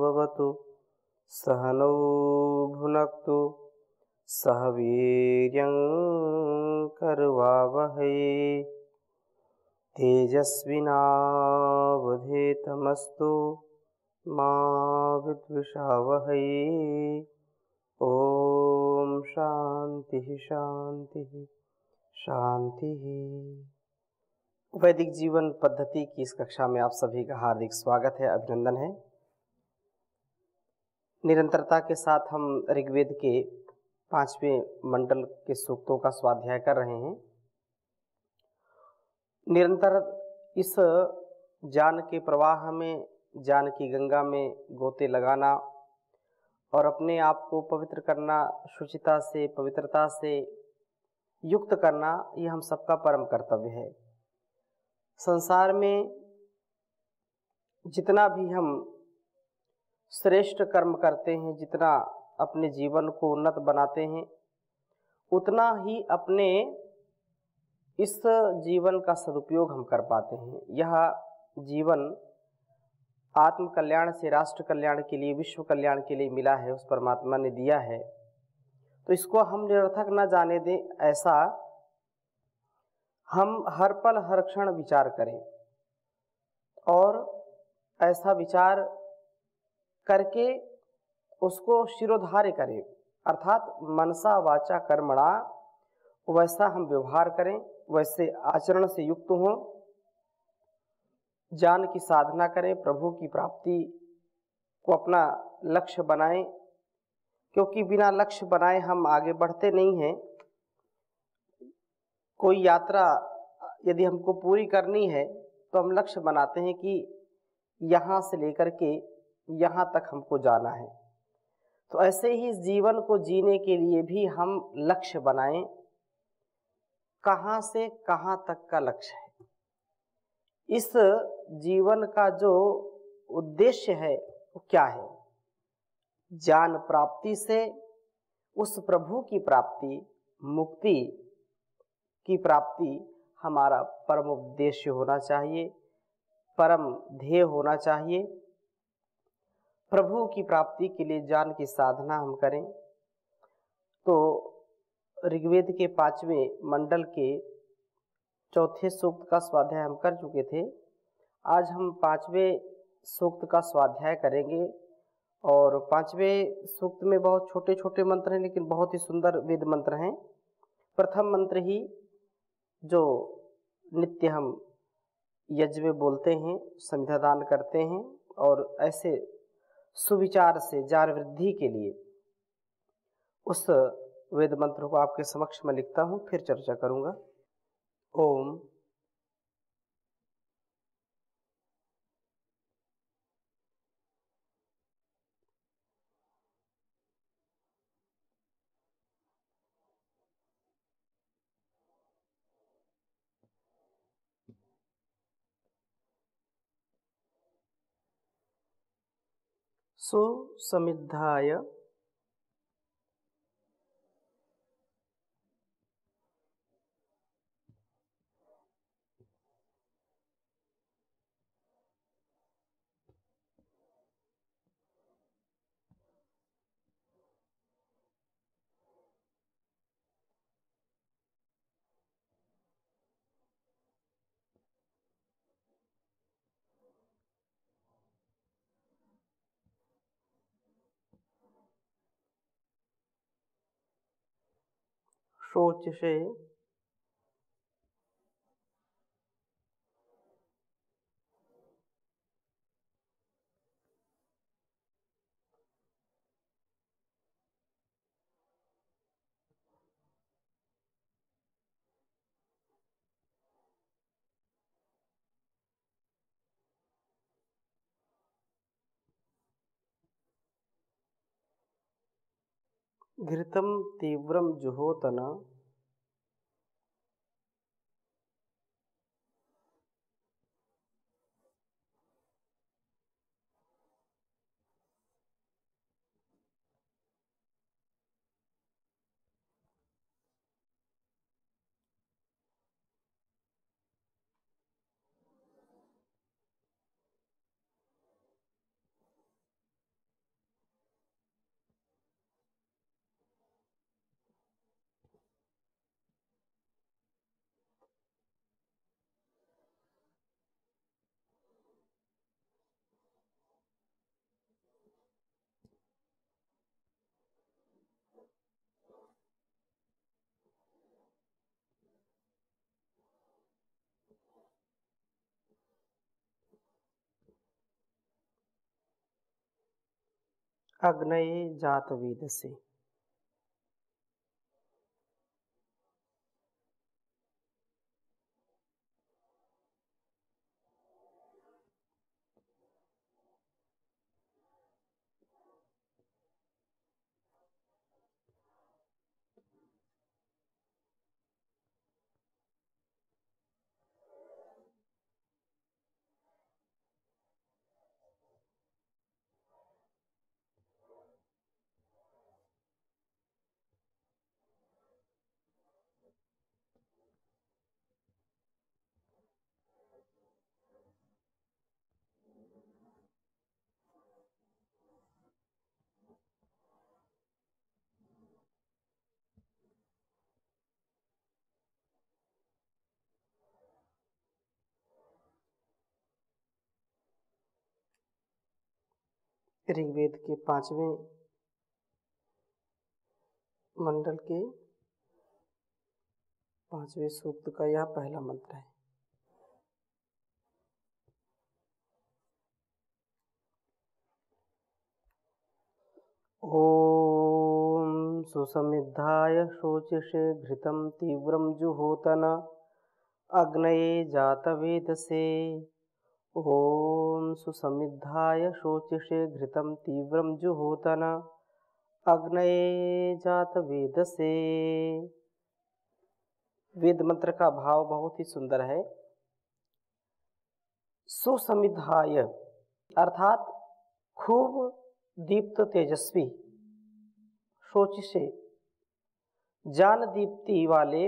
भवतु सहनौ भुनक्तु सह वीर्यं करवावहै तेजस्विनावधीतमस्तु मा विद्विषावहै। ओम शांति शांति शांति। वैदिक जीवन पद्धति की इस कक्षा में आप सभी का हार्दिक स्वागत है, अभिनंदन है। निरंतरता के साथ हम ऋग्वेद के 5वें मंडल के सूक्तों का स्वाध्याय कर रहे हैं। निरंतर इस ज्ञान के प्रवाह में, ज्ञान की गंगा में गोते लगाना और अपने आप को पवित्र करना, शुचिता से, पवित्रता से युक्त करना, ये हम सबका परम कर्तव्य है। संसार में जितना भी हम श्रेष्ठ कर्म करते हैं, जितना अपने जीवन को उन्नत बनाते हैं, उतना ही अपने इस जीवन का सदुपयोग हम कर पाते हैं। यह जीवन आत्म कल्याण से राष्ट्र कल्याण के लिए, विश्व कल्याण के लिए मिला है, उस परमात्मा ने दिया है। तो इसको हम निरर्थक न जाने दें, ऐसा हम हर पल हर क्षण विचार करें और ऐसा विचार करके उसको शिरोधार्य करें, अर्थात मनसा वाचा कर्मणा, वैसा हम व्यवहार करें, वैसे आचरण से युक्त हों, ज्ञान की साधना करें, प्रभु की प्राप्ति को अपना लक्ष्य बनाएं, क्योंकि बिना लक्ष्य बनाए हम आगे बढ़ते नहीं हैं। कोई यात्रा यदि हमको पूरी करनी है तो हम लक्ष्य बनाते हैं कि यहाँ से लेकर के यहाँ तक हमको जाना है। तो ऐसे ही इस जीवन को जीने के लिए भी हम लक्ष्य बनाएं, कहाँ से कहाँ तक का लक्ष्य है। इस जीवन का जो उद्देश्य है वो क्या है? ज्ञान प्राप्ति से उस प्रभु की प्राप्ति, मुक्ति की प्राप्ति हमारा परम उद्देश्य होना चाहिए, परम ध्येय होना चाहिए। प्रभु की प्राप्ति के लिए ज्ञान की साधना हम करें। तो ऋग्वेद के 5वें मंडल के 4थे सूक्त का स्वाध्याय हम कर चुके थे। आज हम 5वें सूक्त का स्वाध्याय करेंगे और 5वें सूक्त में बहुत छोटे छोटे मंत्र हैं, लेकिन बहुत ही सुंदर वेद मंत्र हैं। प्रथम मंत्र ही जो नित्य हम यज्ञ में बोलते हैं, संध्या दान करते हैं, और ऐसे सुविचार से ज्ञान वृद्धि के लिए उस वेद मंत्र को आपके समक्ष में लिखता हूँ, फिर चर्चा करूँगा। ओम सुसमिद्धाय शोचसे घृतम तीव्रम जुहोतन अग्नये जातवेदसे। ऋग्वेद के 5वें मंडल के 5वें सूक्त का यह पहला मंत्र है। ओम सुसमिद्धाय शोचिषे घृतं तीव्रं जुहोतन अग्नये जातवेदसे। ओम सुसमिद्धाय शोचिषे घृतं तीव्रं जुहोतन अग्नये जातवेदसे। वेद मंत्र का भाव बहुत ही सुंदर है। सुसमिद्धाय अर्थात खूब दीप्त तेजस्वी, शोचिषे जान दीप्ति वाले,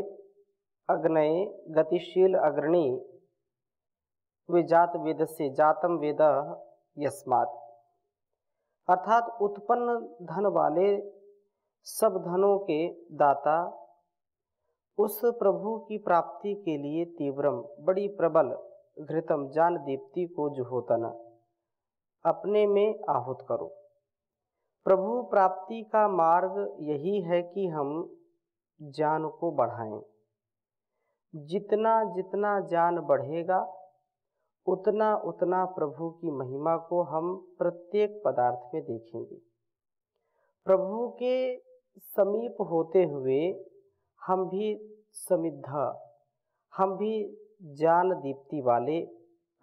अग्नये गतिशील अग्रणी, वे जात वेद से जातम वेद यस्मात् अर्थात उत्पन्न धन वाले, सब धनों के दाता, उस प्रभु की प्राप्ति के लिए तीव्रम बड़ी प्रबल, घृतम जान दीप्ति को जुहोतन अपने में आहुत करो। प्रभु प्राप्ति का मार्ग यही है कि हम ज्ञान को बढ़ाएं। जितना जितना ज्ञान बढ़ेगा उतना उतना प्रभु की महिमा को हम प्रत्येक पदार्थ में देखेंगे। प्रभु के समीप होते हुए हम भी समिद्धा, हम भी ज्ञान दीप्ति वाले,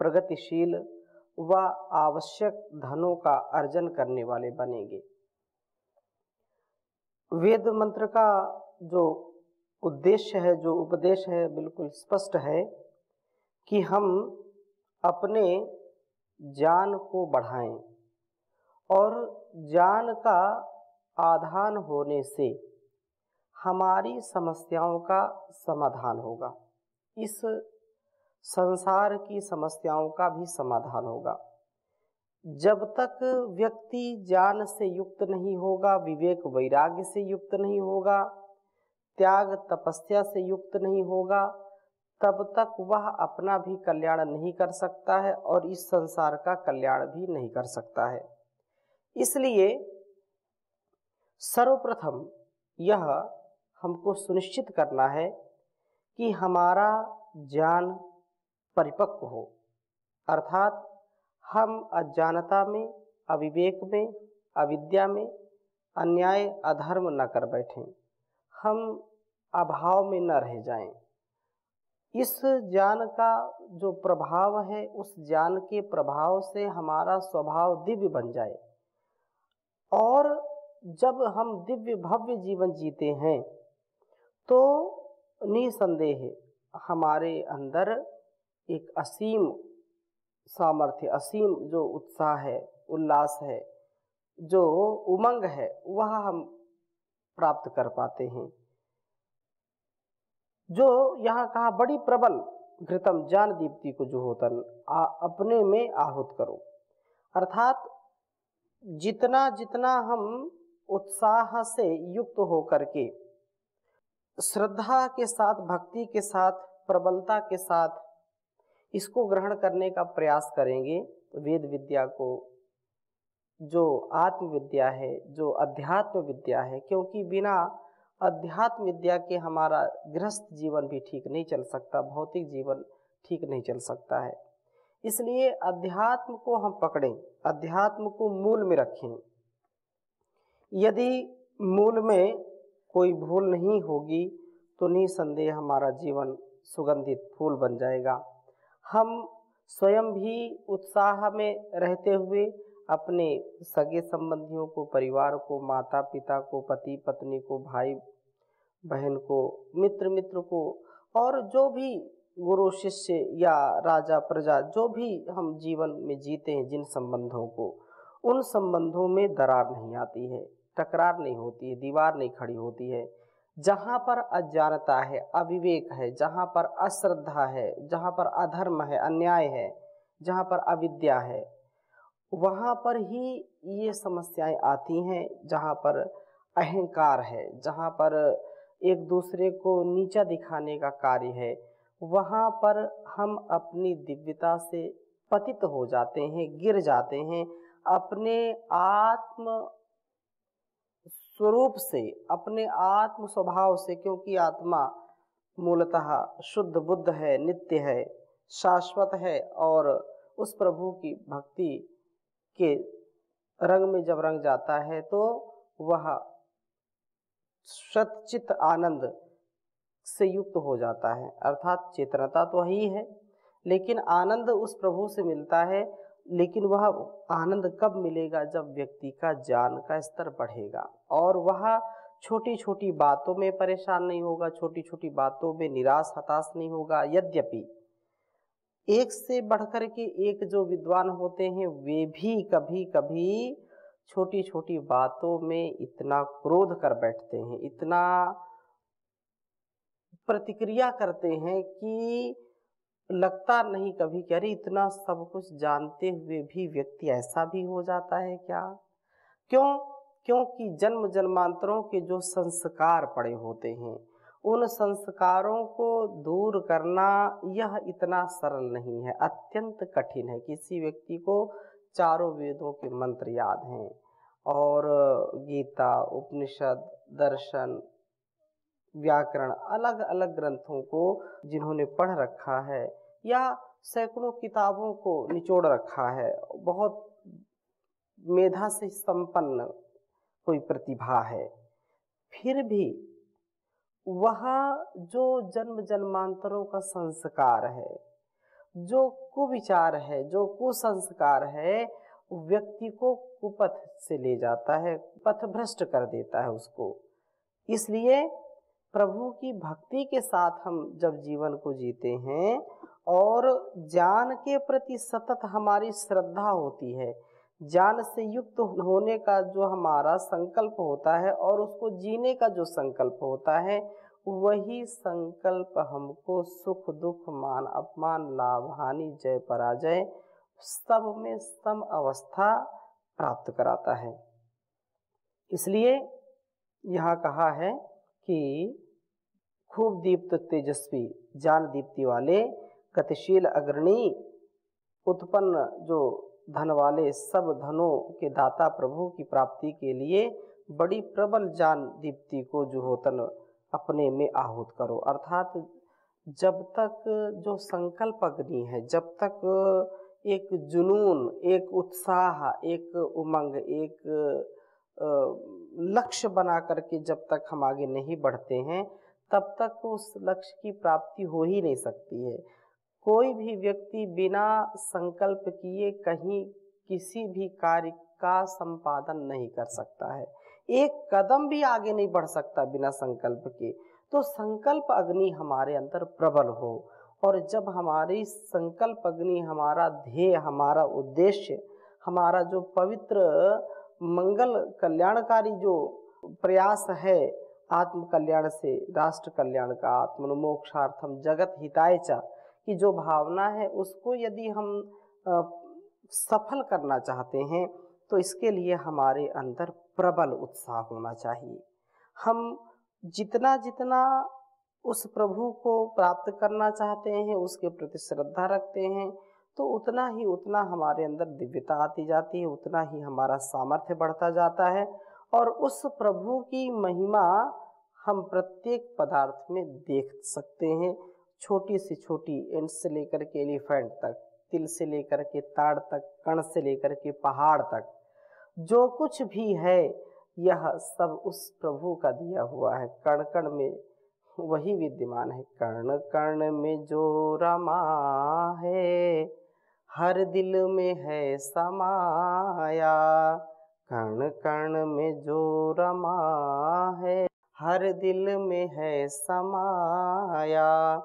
प्रगतिशील व आवश्यक धनों का अर्जन करने वाले बनेंगे। वेद मंत्र का जो उद्देश्य है, जो उपदेश है, बिल्कुल स्पष्ट है कि हम अपने ज्ञान को बढ़ाएं और ज्ञान का आधान होने से हमारी समस्याओं का समाधान होगा। इस संसार की समस्याओं का भी समाधान होगा। जब तक व्यक्ति ज्ञान से युक्त नहीं होगा, विवेक वैराग्य से युक्त नहीं होगा, त्याग तपस्या से युक्त नहीं होगा, तब तक वह अपना भी कल्याण नहीं कर सकता है और इस संसार का कल्याण भी नहीं कर सकता है। इसलिए सर्वप्रथम यह हमको सुनिश्चित करना है कि हमारा ज्ञान परिपक्व हो, अर्थात हम अज्ञानता में, अविवेक में, अविद्या में अन्याय अधर्म न कर बैठें, हम अभाव में न रह जाएं। इस ज्ञान का जो प्रभाव है, उस ज्ञान के प्रभाव से हमारा स्वभाव दिव्य बन जाए और जब हम दिव्य भव्य जीवन जीते हैं तो निसंदेह हमारे अंदर एक असीम सामर्थ्य, असीम जो उत्साह है, उल्लास है, जो उमंग है, वह हम प्राप्त कर पाते हैं। जो यहाँ कहा बड़ी प्रबल घृतम ज्ञान दीप्ति को जुहोतन अपने में आहुत करो, अर्थात जितना जितना हम उत्साह से युक्त होकर के श्रद्धा के साथ, भक्ति के साथ, प्रबलता के साथ इसको ग्रहण करने का प्रयास करेंगे, वेद विद्या को, जो आत्म विद्या है, जो अध्यात्म विद्या है, क्योंकि बिना अध्यात्म विद्या के हमारा गृहस्थ जीवन भी ठीक नहीं चल सकता, भौतिक जीवन ठीक नहीं चल सकता है। इसलिए अध्यात्म को हम पकड़ें, अध्यात्म को मूल में रखें, यदि मूल में कोई भूल नहीं होगी तो निसंदेह हमारा जीवन सुगंधित फूल बन जाएगा। हम स्वयं भी उत्साह में रहते हुए अपने सगे संबंधियों को, परिवार को, माता पिता को, पति पत्नी को, भाई बहन को, मित्र को, और जो भी गुरु शिष्य या राजा प्रजा जो भी हम जीवन में जीते हैं जिन संबंधों को, उन संबंधों में दरार नहीं आती है, टकरार नहीं होती है, दीवार नहीं खड़ी होती है। जहाँ पर अज्ञानता है, अविवेक है, जहाँ पर अश्रद्धा है, जहाँ पर अधर्म है, अन्याय है, जहाँ पर अविद्या है, वहाँ पर ही ये समस्याएं आती हैं। जहाँ पर अहंकार है, जहाँ पर एक दूसरे को नीचा दिखाने का कार्य है, वहाँ पर हम अपनी दिव्यता से पतित हो जाते हैं, गिर जाते हैं, अपने आत्म स्वरूप से, अपने आत्म स्वभाव से। क्योंकि आत्मा मूलतः शुद्ध बुद्ध है, नित्य है, शाश्वत है, और उस प्रभु की भक्ति के रंग में जब रंग जाता है तो वह सच्चित आनंद से युक्त हो जाता है। अर्थात चेतनता तो ही है, लेकिन आनंद उस प्रभु से मिलता है। लेकिन वह आनंद कब मिलेगा? जब व्यक्ति का ज्ञान का स्तर बढ़ेगा और वह छोटी छोटी बातों में परेशान नहीं होगा, छोटी छोटी बातों में निराश हताश नहीं होगा। यद्यपि एक से बढ़कर के एक जो विद्वान होते हैं वे भी कभी कभी छोटी छोटी बातों में इतना क्रोध कर बैठते हैं, इतना प्रतिक्रिया करते हैं कि लगता नहीं कभी कि अरे इतना सब कुछ जानते हुए भी व्यक्ति ऐसा भी हो जाता है क्या? क्यों? क्योंकि जन्म जन्मांतरों के जो संस्कार पड़े होते हैं, उन संस्कारों को दूर करना यह इतना सरल नहीं है, अत्यंत कठिन है। किसी व्यक्ति को चारों वेदों के मंत्र याद हैं और गीता, उपनिषद, दर्शन, व्याकरण, अलग अलग ग्रंथों को जिन्होंने पढ़ रखा है या सैकड़ों किताबों को निचोड़ रखा है, बहुत मेधा से संपन्न कोई प्रतिभा है, फिर भी वह जो जन्म जन्मांतरों का संस्कार है, जो कुविचार है, जो कुसंस्कार है, व्यक्ति को कुपथ से ले जाता है, पथभ्रष्ट कर देता है उसको। इसलिए प्रभु की भक्ति के साथ हम जब जीवन को जीते हैं और ज्ञान के प्रति सतत हमारी श्रद्धा होती है, ज्ञान से युक्त होने का जो हमारा संकल्प होता है और उसको जीने का जो संकल्प होता है, वही संकल्प हमको सुख दुख, मान अपमान, लाभ हानि, जय पराजय सब में सम अवस्था प्राप्त कराता है। इसलिए यहाँ कहा है कि खूब दीप्त तेजस्वी, ज्ञान दीप्ति वाले, गतिशील अग्रणी, उत्पन्न जो धन वाले, सब धनों के दाता प्रभु की प्राप्ति के लिए बड़ी प्रबल ज्ञान दीप्ति को जो होतन अपने में आहूत करो। अर्थात जब तक जो संकल्प अग्नि है, जब तक एक जुनून, एक उत्साह, एक उमंग, एक लक्ष्य बना करके जब तक हम आगे नहीं बढ़ते हैं, तब तक उस लक्ष्य की प्राप्ति हो ही नहीं सकती है। कोई भी व्यक्ति बिना संकल्प किए कहीं किसी भी कार्य का संपादन नहीं कर सकता है, एक कदम भी आगे नहीं बढ़ सकता बिना संकल्प के। तो संकल्प अग्नि हमारे अंदर प्रबल हो, और जब हमारी संकल्प अग्नि, हमारा ध्येय, हमारा उद्देश्य, हमारा जो पवित्र मंगल कल्याणकारी जो प्रयास है, आत्म कल्याण से राष्ट्र कल्याण का, आत्मनोमोक्षार्थम जगत हिताय च की जो भावना है, उसको यदि हम सफल करना चाहते हैं तो इसके लिए हमारे अंदर प्रबल उत्साह होना चाहिए। हम जितना जितना उस प्रभु को प्राप्त करना चाहते हैं, उसके प्रति श्रद्धा रखते हैं, तो उतना ही उतना हमारे अंदर दिव्यता आती जाती है, उतना ही हमारा सामर्थ्य बढ़ता जाता है, और उस प्रभु की महिमा हम प्रत्येक पदार्थ में देख सकते हैं। छोटी से छोटी एंट से लेकर के एलिफेंट तक, तिल से लेकर के ताड़ तक, कण से लेकर के पहाड़ तक, जो कुछ भी है यह सब उस प्रभु का दिया हुआ है, कण कण में वही विद्यमान है। कण कण में जो रमा है, हर दिल में है समाया। कण कण में जो रमा है, हर दिल में है समाया।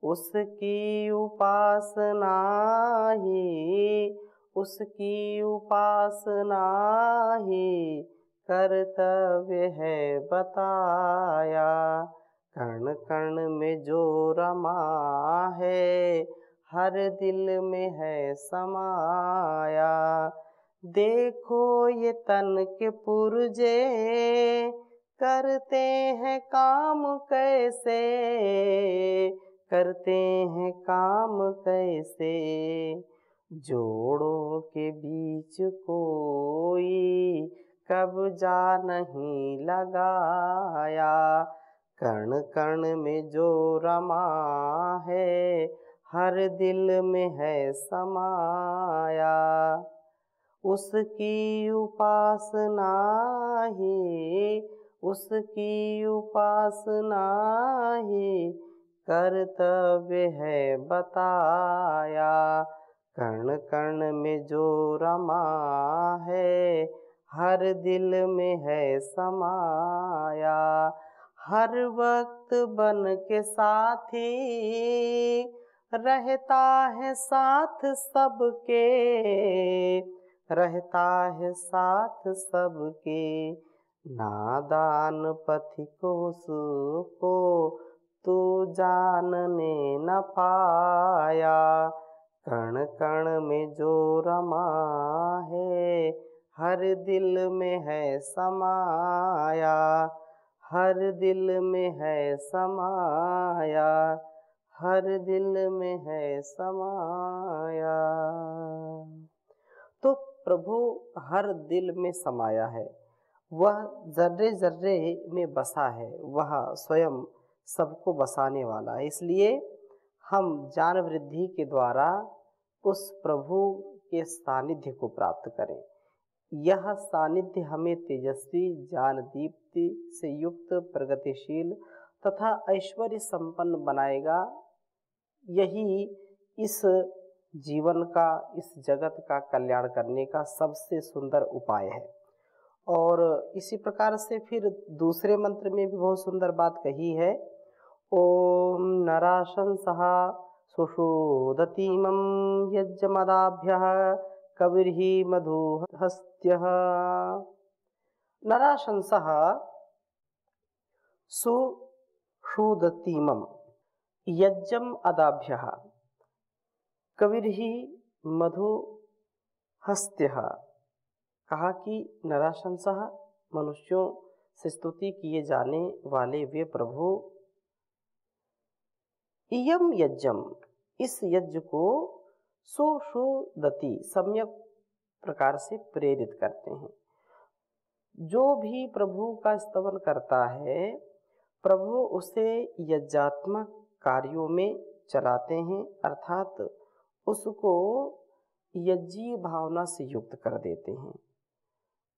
उसकी उपासना ही, उसकी उपासना ही कर्तव्य है बताया। कण कण में जो रमा है, हर दिल में है समाया। देखो ये तन के पुर्जे करते हैं काम कैसे, करते हैं काम कैसे। जोड़ों के बीच कोई कब्जा नहीं लगाया। कण कण में जो रमा है, हर दिल में है समाया। उसकी उपासना ही, उसकी उपासना ही कर्तव्य है बताया। कण कण में जो रमा है, हर दिल में है समाया। हर वक्त बन के साथी रहता है साथ सबके, रहता है साथ सबके। नादान पथिकों को तू जानने न पाया। कण कण में जो रमा है, हर दिल में है समाया। हर दिल में है समाया, हर दिल में है समाया। तो प्रभु हर दिल में समाया है, वह जर्रे जर्रे में बसा है, वह स्वयं सबको बसाने वाला है। इसलिए हम ज्ञान वृद्धि के द्वारा उस प्रभु के सानिध्य को प्राप्त करें। यह सानिध्य हमें तेजस्वी, ज्ञान दीप्ति से युक्त, प्रगतिशील तथा ऐश्वर्य संपन्न बनाएगा। यही इस जीवन का, इस जगत का कल्याण करने का सबसे सुंदर उपाय है। और इसी प्रकार से फिर दूसरे मंत्र में भी बहुत सुंदर बात कही है। ओम नराशंसः सुषुदतीमं यज्जमदाभ्यः कविर्हि मधुहस्त्यः। नराशंसः सुषुदतीमं यज्जम अदाभ्यः कविर्हि मधुहस्त्यः। कहा कि नराशंसः मनुष्यों से स्तुति किए जाने वाले वे प्रभु इयम यज्ञम, इस यज्ञ को सुषुदति, सम्यक प्रकार से प्रेरित करते हैं। जो भी प्रभु का स्तवन करता है, प्रभु उसे यज्ञात्मक कार्यों में चलाते हैं, अर्थात उसको यज्ञीय भावना से युक्त कर देते हैं।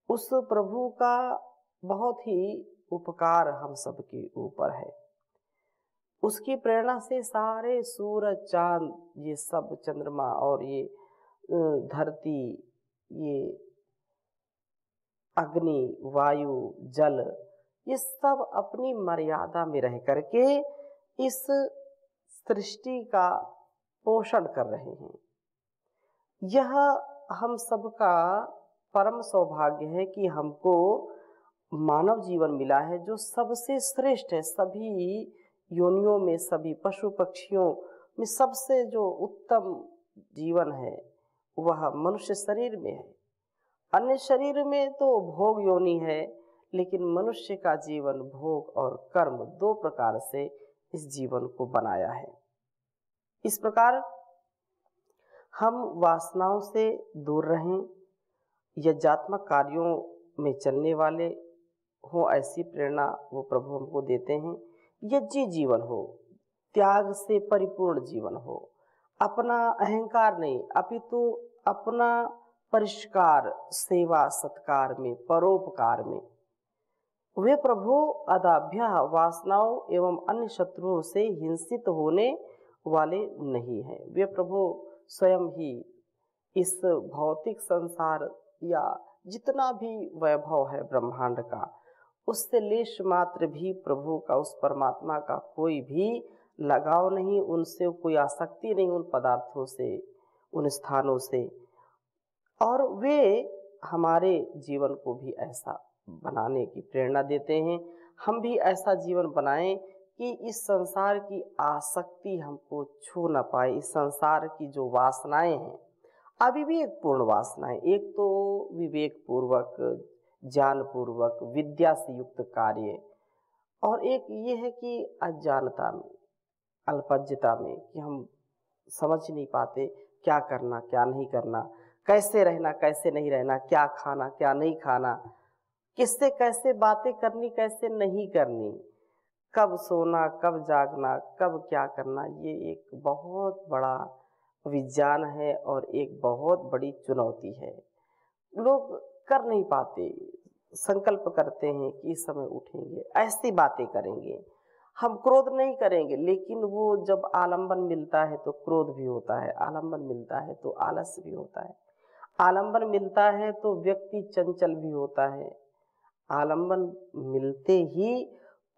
उस प्रभु का बहुत ही उपकार हम सबके ऊपर है। उसकी प्रेरणा से सारे सूरज, चांद, ये सब, चंद्रमा और ये धरती, ये अग्नि, वायु, जल, ये सब अपनी मर्यादा में रह करके इस सृष्टि का पोषण कर रहे हैं। यह हम सबका परम सौभाग्य है कि हमको मानव जीवन मिला है, जो सबसे श्रेष्ठ है। सभी योनियों में, सभी पशु पक्षियों में सबसे जो उत्तम जीवन है वह मनुष्य शरीर में है। अन्य शरीर में तो भोग योनि है, लेकिन मनुष्य का जीवन भोग और कर्म दो प्रकार से इस जीवन को बनाया है। इस प्रकार हम वासनाओं से दूर रहें, यज्ञात्मक कार्यों में चलने वाले हो, ऐसी प्रेरणा वो प्रभु हमको देते हैं। यज्ञी जीवन हो, त्याग से परिपूर्ण जीवन हो, अपना अहंकार नहीं अपितु अपना परिष्कार, सेवा सत्कार में, परोपकार में वे प्रभु अदाभ्य वासनाओं एवं अन्य शत्रुओं से हिंसित होने वाले नहीं हैं। वे प्रभु स्वयं ही इस भौतिक संसार या जितना भी वैभव है ब्रह्मांड का, उससे लेश मात्र भी प्रभु का, उस परमात्मा का कोई भी लगाव नहीं, उनसे कोई आसक्ति नहीं, उन पदार्थों से, उन स्थानों से। और वे हमारे जीवन को भी ऐसा बनाने की प्रेरणा देते हैं। हम भी ऐसा जीवन बनाएं कि इस संसार की आसक्ति हमको छू न पाए। इस संसार की जो वासनाएं हैं, अविवेक पूर्ण वासनाएं, एक तो विवेक पूर्वक, ज्ञान पूर्वक, विद्या से युक्त कार्य, और एक ये है कि अज्ञानता में, अल्पज्ञता में, कि हम समझ नहीं पाते क्या करना क्या नहीं करना, कैसे रहना कैसे नहीं रहना, क्या खाना क्या नहीं खाना, किससे कैसे बातें करनी कैसे नहीं करनी, कब सोना कब जागना, कब क्या करना। ये एक बहुत बड़ा विज्ञान है और एक बहुत बड़ी चुनौती है। लोग कर नहीं पाते, संकल्प करते हैं कि इस समय उठेंगे, ऐसी बातें करेंगे, हम क्रोध नहीं करेंगे, लेकिन वो जब आलंबन मिलता है तो क्रोध भी होता है, आलंबन मिलता है तो आलस्य भी होता है, आलंबन मिलता है तो व्यक्ति चंचल भी होता है। आलंबन मिलते ही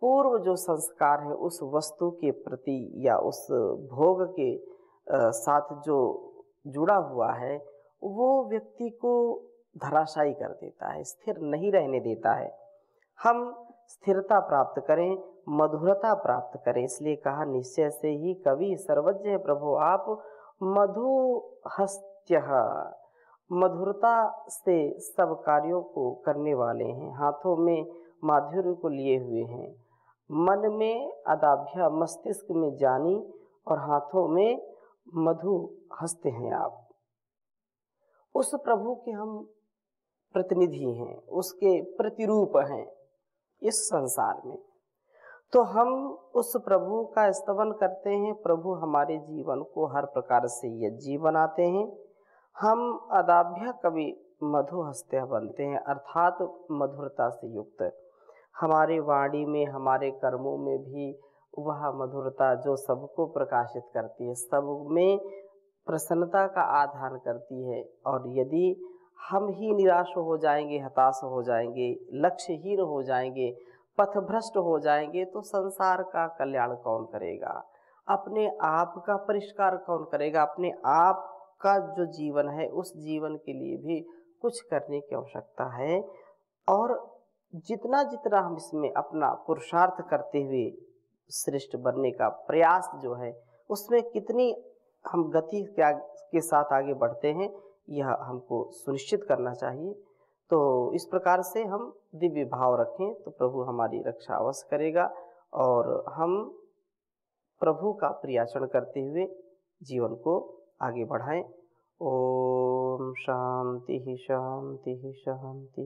पूर्व जो संस्कार है उस वस्तु के प्रति या उस भोग के साथ जो जुड़ा हुआ है, वो व्यक्ति को धराशायी कर देता है, स्थिर नहीं रहने देता है। हम स्थिरता प्राप्त करें, मधुरता प्राप्त करें, इसलिए कहा निश्चय से ही कवि सर्वज्ञ है प्रभु आप मधुहस्त्यः, मधुरता से सब कार्यों को करने वाले हैं, हाथों में माधुर्य को लिए हुए हैं, मन में अदाभ्य, मस्तिष्क में जानी, और हाथों में मधु हस्ते हैं आप। उस प्रभु के हम प्रतिनिधि हैं, उसके प्रतिरूप हैं इस संसार में। तो हम उस प्रभु का स्तवन करते हैं, प्रभु हमारे जीवन को हर प्रकार से यज्ञी बनाते हैं। हम अदाभ्य कवि मधुहस्त्य बनते हैं, अर्थात मधुरता से युक्त। हमारे वाणी में, हमारे कर्मों में भी वह मधुरता जो सबको प्रकाशित करती है, सब में प्रसन्नता का आधान करती है। और यदि हम ही निराश हो जाएंगे, हताश हो जाएंगे, लक्ष्यहीन हो जाएंगे, पथभ्रष्ट हो जाएंगे, तो संसार का कल्याण कौन करेगा, अपने आप का परिष्कार कौन करेगा। अपने आप का जो जीवन है उस जीवन के लिए भी कुछ करने की आवश्यकता है। और जितना जितना हम इसमें अपना पुरुषार्थ करते हुए श्रेष्ठ बनने का प्रयास जो है, उसमें कितनी हम गति के साथ आगे बढ़ते हैं, यह हमको सुनिश्चित करना चाहिए। तो इस प्रकार से हम दिव्य भाव रखें तो प्रभु हमारी रक्षा अवश्य करेगा, और हम प्रभु का प्रियाचरण करते हुए जीवन को आगे बढ़ाएं। ओम शांति शांति शांति।